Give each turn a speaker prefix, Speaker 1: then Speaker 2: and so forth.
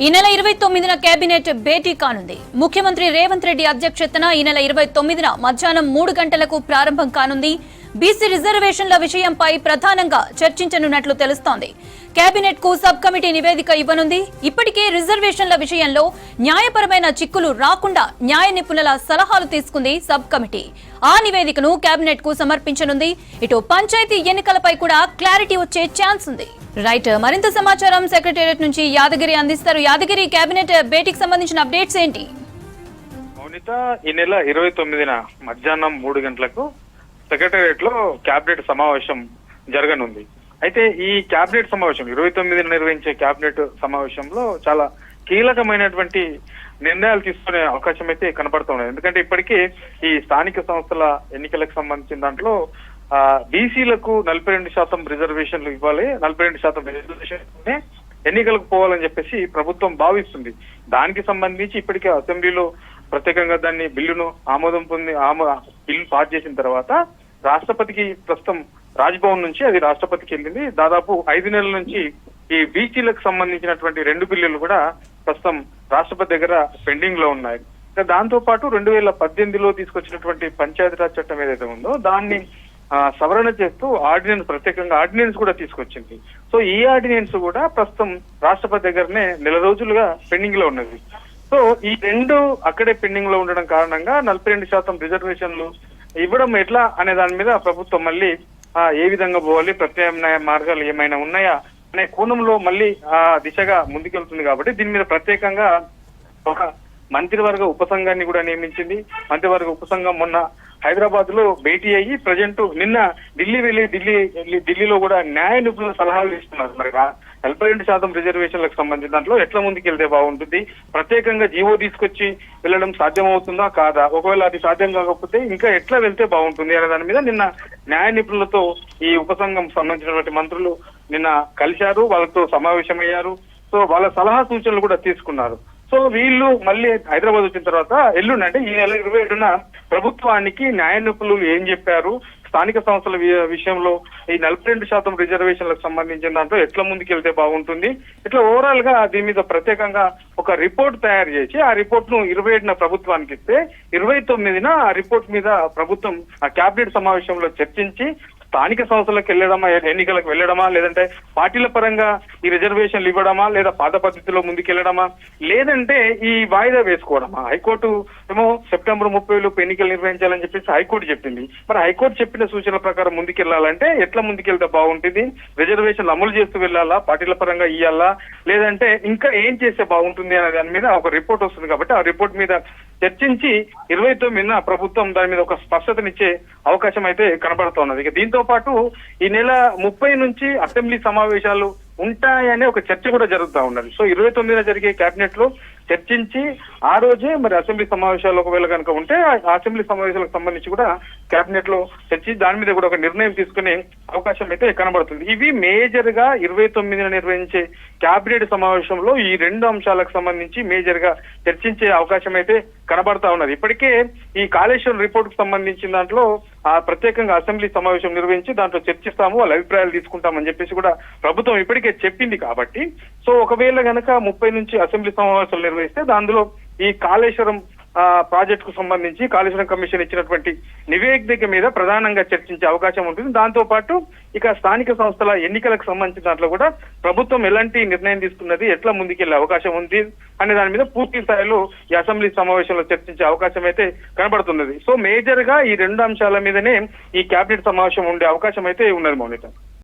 Speaker 1: ఈ నెల 29న కేబినెట్ భేటీ కానుంది. ముఖ్యమంత్రి రేవంత్ రెడ్డి అధ్యక్షతన ఈ నెల 29న మధ్యాహ్నం 3 గంటలకు ప్రారంభం కానుంది. బీసీ రిజర్వేషన్ల విషయంపై ప్రధానంగా చర్చించనున్నట్లు తెలుస్తోంది. కేబినెట్ కు సబ్ కమిటీ నివేదిక ఇవ్వనుంది. ఇప్పటికే రిజర్వేషన్ల విషయంలో న్యాయపరమైన చిక్కులు రాకుండా న్యాయ నిపుణుల సలహాలు తీసుకుంది సబ్ కమిటీ. ఆ నివేదికను కేబినెట్ కు సమర్పించనుంది. ఇటు పంచాయతీ ఎన్నికలపై కూడా క్లారిటీ వచ్చే ఛాన్స్ ఉంది. రైట్, మరింత సమాచారం సెక్రటేరియట్ నుంచి యాదగిరి అందిస్తారు. యాదగిరి, కేబినెట్ భేటీకి సంబంధించిన అప్డేట్స్ ఏంటి?
Speaker 2: మౌనిత, ఈ నెల 29న మధ్యాహ్నం 3 గంటలకు సెక్రటేరియట్ లో కేబినెట్ సమావేశం జరగనుంది. అయితే ఈ కేబినెట్ సమావేశం 29న నిర్వహించే కేబినెట్ సమావేశంలో చాలా కీలకమైనటువంటి నిర్ణయాలు తీసుకునే అవకాశం అయితే కనపడుతున్నాయి. ఎందుకంటే ఇప్పటికే ఈ స్థానిక సంస్థల ఎన్నికలకు సంబంధించిన దాంట్లో బీసీలకు 42% రిజర్వేషన్లు ఇవ్వాలి, 42% రిజర్వేషన్ ఎన్నికలకు పోవాలని చెప్పేసి ప్రభుత్వం భావిస్తుంది. దానికి సంబంధించి ఇప్పటికే అసెంబ్లీలో ప్రత్యేకంగా దాన్ని బిల్లును ఆమోదం పొంది బిల్లు పాస్ చేసిన తర్వాత రాష్ట్రపతికి ప్రస్తుతం రాజ్భవన్ నుంచి అది రాష్ట్రపతికి వెళ్ళింది. దాదాపు 5 నెలల నుంచి ఈ బీసీలకు సంబంధించినటువంటి 2 బిల్లులు కూడా ప్రస్తుతం రాష్ట్రపతి దగ్గర పెండింగ్ లో ఉన్నాయి. దాంతో పాటు 2018లో తీసుకొచ్చినటువంటి పంచాయతీరాజ్ చట్టం ఏదైతే ఉందో దాన్ని సవరణ చేస్తూ ప్రత్యేకంగా ఆర్డినెన్స్ కూడా తీసుకొచ్చింది. సో ఈ ఆర్డినెన్స్ కూడా ప్రస్తుతం రాష్ట్రపతి దగ్గరనే నెల రోజులుగా పెండింగ్ లో ఉన్నది. సో ఈ 2 అక్కడే పెండింగ్ లో ఉండడం కారణంగా 42% రిజర్వేషన్లు ఇవ్వడం ఎట్లా అనే దాని మీద ప్రభుత్వం మళ్ళీ ఏ విధంగా పోవాలి, ప్రత్యామ్నాయ మార్గాలు ఏమైనా ఉన్నాయా అనే కోణంలో మళ్ళీ దిశగా ముందుకెళ్తుంది. కాబట్టి దీని మీద ప్రత్యేకంగా ఒక మంత్రివర్గ ఉపసంఘాన్ని కూడా నియమించింది. మంత్రివర్గ ఉపసంఘం మొన్న హైదరాబాద్ లో భేటీ అయ్యి ప్రజెంట్ నిన్న ఢిల్లీలో కూడా న్యాయ నిపుణుల సలహాలు ఇస్తున్నారు. మరి 42% రిజర్వేషన్లకు సంబంధించిన దాంట్లో ఎట్లా ముందుకెళ్తే బాగుంటుంది, ప్రత్యేకంగా జీవో తీసుకొచ్చి వెళ్ళడం సాధ్యమవుతుందా కాదా, ఒకవేళ అది సాధ్యం కాకపోతే ఇంకా ఎట్లా వెళ్తే బాగుంటుంది అనే దాని మీద నిన్న న్యాయ నిపుణులతో ఈ ఉపసంఘం సంబంధించినటువంటి మంత్రులు నిన్న కలిశారు, వాళ్ళతో సమావేశమయ్యారు. సో వాళ్ళ సలహా సూచనలు కూడా తీసుకున్నారు. సో వీళ్ళు మళ్ళీ హైదరాబాద్ వచ్చిన తర్వాత ఎల్లుండి అంటే ఈ నెల 27న ప్రభుత్వానికి న్యాయ నిపుణులు ఏం చెప్పారు, స్థానిక సంస్థల విషయంలో ఈ 42% రిజర్వేషన్లకు సంబంధించిన దాంట్లో ఎట్లా ముందుకెళ్తే బాగుంటుంది, ఇట్లా ఓవరాల్ గా దీని మీద ప్రత్యేకంగా ఒక రిపోర్ట్ తయారు చేసి ఆ రిపోర్ట్ ను 27న ప్రభుత్వానికి ఇస్తే 29న ఆ రిపోర్ట్ మీద ప్రభుత్వం ఆ కేబినెట్ సమావేశంలో చర్చించి స్థానిక సంస్థలకు వెళ్ళడమా, ఎన్నికలకు వెళ్ళడమా, లేదంటే పార్టీల పరంగా ఈ రిజర్వేషన్లు ఇవ్వడమా, లేదా పాత పద్ధతిలో ముందుకెళ్లడమా, లేదంటే ఈ వాయిదా వేసుకోవడమా. హైకోర్టు ఏమో సెప్టెంబర్ 30 ఎన్నికలు నిర్వహించాలని చెప్పేసి హైకోర్టు చెప్పింది. మరి హైకోర్టు చెప్పిన సూచనల ప్రకారం ముందుకెళ్లాలంటే ఎట్లా ముందుకెళ్తే బాగుంటుంది, రిజర్వేషన్లు అమలు చేస్తూ వెళ్ళాలా, పార్టీల పరంగా ఇయ్యాలా, లేదంటే ఇంకా ఏం చేస్తే బాగుంటుంది అనే దాని మీద ఒక రిపోర్ట్ వస్తుంది. కాబట్టి ఆ రిపోర్ట్ మీద చర్చించి 29న ప్రభుత్వం దాని మీద ఒక స్పష్టతనిచ్చే అవకాశం అయితే కనబడుతున్నది. ఇక దీంతో పాటు ఈ నెల 30 నుంచి అసెంబ్లీ సమావేశాలు ఉంటాయనే ఒక చర్చ కూడా జరుగుతూ ఉన్నది. సో 29న జరిగే కేబినెట్ లో చర్చించి ఆ రోజే మరి అసెంబ్లీ సమావేశాలు ఒకవేళ కనుక ఉంటే ఆ అసెంబ్లీ సమావేశాలకు సంబంధించి కూడా కేబినెట్ లో చర్చించి దాని మీద కూడా ఒక నిర్ణయం తీసుకునే అవకాశం అయితే కనబడుతుంది. ఇవి మేజర్ గా 29న నిర్వహించే కేబినెట్ సమావేశంలో ఈ 2 అంశాలకు సంబంధించి మేజర్ గా చర్చించే అవకాశం అయితే కనబడతా ఉన్నది. ఇప్పటికే ఈ కాళేశ్వరం రిపోర్ట్ కు సంబంధించిన దాంట్లో ప్రత్యేకంగా అసెంబ్లీ సమావేశం నిర్వహించి దాంట్లో చర్చిస్తాము, వాళ్ళ అభిప్రాయాలు తీసుకుంటామని చెప్పేసి కూడా ప్రభుత్వం ఇప్పటికే చెప్పింది. కాబట్టి సో ఒకవేళ గనక 30 నుంచి అసెంబ్లీ సమావేశాలు నిర్వహిస్తే దానిలో ఈ కాళేశ్వరం ప్రాజెక్ట్ కు సంబంధించి కాళేశ్వరం కమిషన్ ఇచ్చినటువంటి నివేదిక మీద ప్రధానంగా చర్చించే అవకాశం ఉంటుంది. దాంతో పాటు ఇక స్థానిక సంస్థల ఎన్నికలకు సంబంధించిన దాంట్లో కూడా ప్రభుత్వం ఎలాంటి నిర్ణయం తీసుకున్నది, ఎట్లా ముందుకెళ్లే అవకాశం ఉంది అనే దాని మీద పూర్తి స్థాయిలో ఈ అసెంబ్లీ సమావేశంలో చర్చించే అవకాశం అయితే కనబడుతున్నది. సో మేజర్ గా ఈ 2 అంశాల మీదనే ఈ కేబినెట్ సమావేశం ఉండే అవకాశం అయితే ఉన్నది. మౌనిత.